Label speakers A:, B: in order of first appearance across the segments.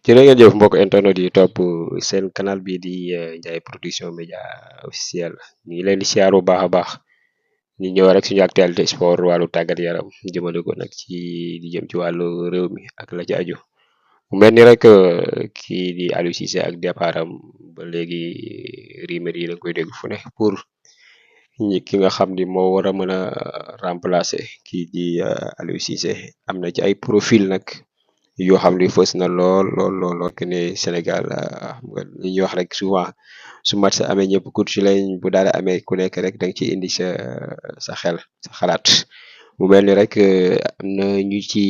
A: jërë ngeen jëf mbokk internet yi topp seen canal bi di Ndiaye Production Média officiel ñu ngi leen di siyaar bu baax a baax ñu ñëw rek suñu actualité sport wàllu tàggat yaram jëmale ko nag ci di jëm ci wàllu réew mi ak la ci aju mu mel ni rek kii di Aliou Cissé ak départam ba léegi rumeur yi da nga koy dégg fu ne pour ki nga xam ni moo war a mën a remplacer kii di Aliou Cissé am na ci ay profil nag yoo xam ni fës na lool que ne Sénégal xam nga li ñuy wax rek souvent su match amee ñëpp coach lañ bu daal amee ku nekk rek da nga ciy indi sa xel sa xalaat mu mel ni rek am na ñu ci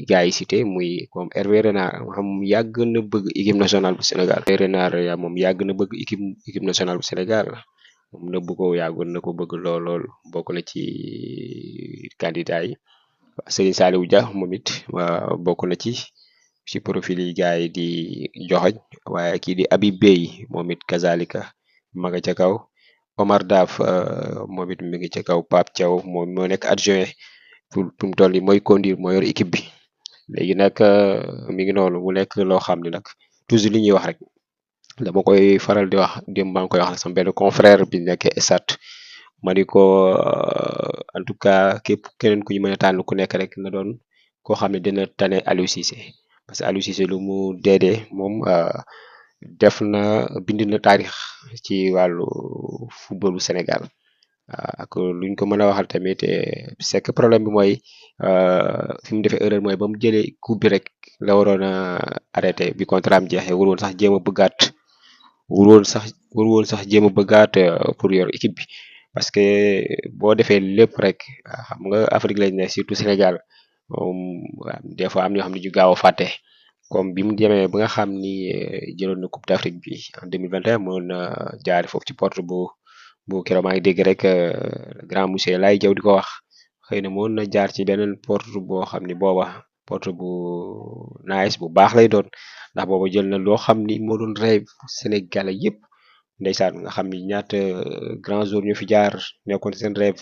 A: gars yi cité muy comme Hervé Renard xam yàgg na bëgg équipe nationale bu Sénégal. Hervé Renard yaa moom yàgg na bëgg équipe nationale bu Sénégal moom nëbb ko yàggoon na ko bëgg lool bokk na ci candidat yi. Serigne Saliou Dia moom it bokk na ci profil yi gars yi di joxoñ waaye kii di Habib Beye moom it kazalika ma nga ca kaw Omar Daf moom it mi ngi ca kaw Pape Thiaw moom moo nekk adjoint pour mu toll nii mooy conduire moo yor équipe bi léegi nag mi ngi noonu mu nekk loo xam ne nag toujours li ñuy wax rek dama koy faral di wax démb maa ngi koy wax sama benn confrère bi nekk esat ma ni ko en tout cas képp keneen ku ñu mën a tànn ku nekk rek na doon koo xam ne dina tane Aliou Cissé parce que Aliou Cissé lu mu deedee moom def na bind na taarix ci wàllu football bu Sénégal ak luñ ko mën a waxal tamit c'est que problème bi mooy fi mu defee erreur mooy ba mu jëlee coupe bi rek la waroon a arrêté bi contrat am jeexee wul woon sax jéem a bëggaat wul woon sax jéem a bëggaat pour yor équipe bi parce que boo defee lépp rek xam nga Afrique lañ ne surtout Sénégal des fois am ñoo xam ne ñu gaaw a fàtte comme bi mu demee ba nga xam ni jëloon na coupe d'Afrique bi en 2021 mënoon na jaari foofu ci porte bu keroog maa ngi dégg rek grand monsieur Laye Diaw di ko wax xëy na mënoon na jaar ci beneen porte boo xam ni booba porte bu nice bu baax lay doon ndax booba jël na loo xam ni moo doon rêve Sénégalais yëpp ndeysaan nga xam ni ñaata grand jour ñu fi jaar nekkoon seen rêve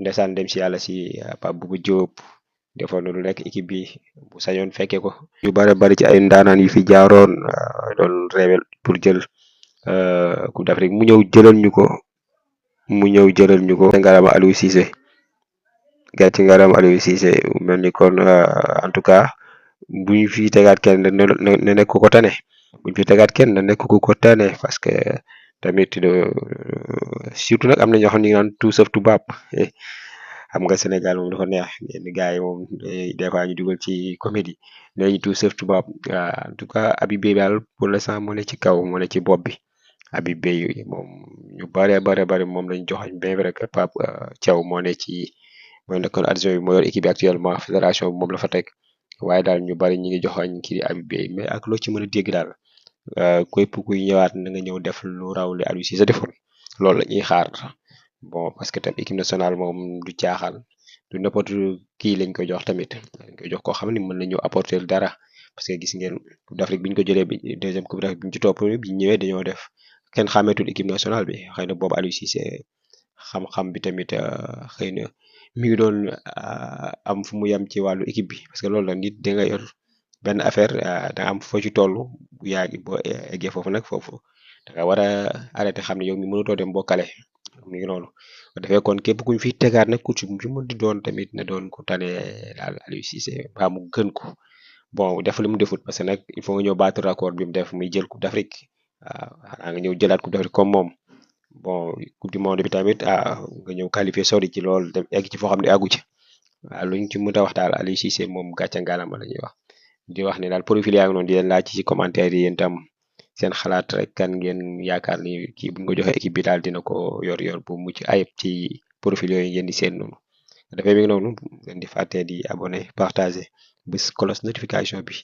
A: ndeysaan dem si yàlla si Pape Bouba Diop defoon na lu nekk équipe bi bu sañoon fekkee ko yu bari ci ay ndaanaan yu fi jaaroon doon rêve pour jël coupe d'Afrique mu ñëw jëlal ñu ko ngarama Aliou Cissé gàcce ngarama Aliou Cissé mel ni kon en tout cas buñ fi tegaat kenn na nekk ku ko tane buñ fi tegaat kenn na nekk ku ko tane parce que tamit surtout nag am na ñoo xam ne ñu ngi naan tout sauf tubaab xam nga Sénégal moom dafa neex yenn gars yi moom des fois ñu dugal ci comédie nee ñu tout sauf tubaab en tout cas Habib Beye daal pour l'instant moo ne ci kaw moo ne ci bopp bi Habib Beye moom ñu bari moom lañ joxañ bien vrai que Pape Thiaw moo nekkoon adjoint bi moo yor équipe bi actuellement fédération bi moom la fa teg waaye daal ñu bari ñi ngi joxañ kii di Habib Beye mais ak loo ci mën a dégg daal képp kuy ñëwaat na nga ñëw def lu raw li Aliou Cissé defoon loolu la ñuy xaar bon parce que tam équipe nationale moom du caaxaan du n'importe kii lañ koy jox tamit dañ koy jox koo xam ne mën na ñëw apporter dara parce que gis ngeen coupe d'Afrique bi ñu ko jëlee bi deuxième coupe d'Afrique bi ñu ci topp bi ñëwee dañoo def kenn xàmmeetul équipe nationale bi xëy na boobu Aliou Cissé xam-xam bi tamit xëy na mi ngi doon am fu mu yem ci wàllu équipe bi parce que loolu la nit da nga yor benn affaire da nga am foo ci toll bu yàgg boo eggee foofu nag foofu da nga war a arrêté xam ne yow mi mënutoo dem bokkale mi ngi noonu bu defee kon képp kuñ fi tegaat nag coach mu fi mën di doon tamit na doon ku tane daal Aliou Cissé ba mu gën ko bon def li mu defut parce que nag il faut nga ñëw battre record bi mu def muy jël coupe d'Afrique xanaa nga ñëw jëlaat coupe d'Afrique comme moom bon coupe du monde bi tamit nga ñëw qualifié sori ci lool dem egg ci foo xam ne àggu ci luñ ci mën a wax daal Aliou Cissé moom gàcce ngaalama la ñuy wax di wax ne daal profil yaa ngi noonu di leen laaj ci commentaire yi yéen tam seen xalaat rek kan ngeen yaakaar ni kii buñ ko joxee équipe bi daal dina ko yor bu mucc ayib ci profil yooyu ngeen di seen noonu dafay mi ngi noonu ngeen di fàtte di abonné partager bés cloche notification bi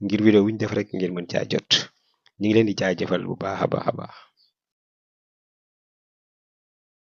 A: ngir vidéo bu ñu def rek ngeen mën caa jot ñu ngi leen di jaajëfal bu baax a baax a baax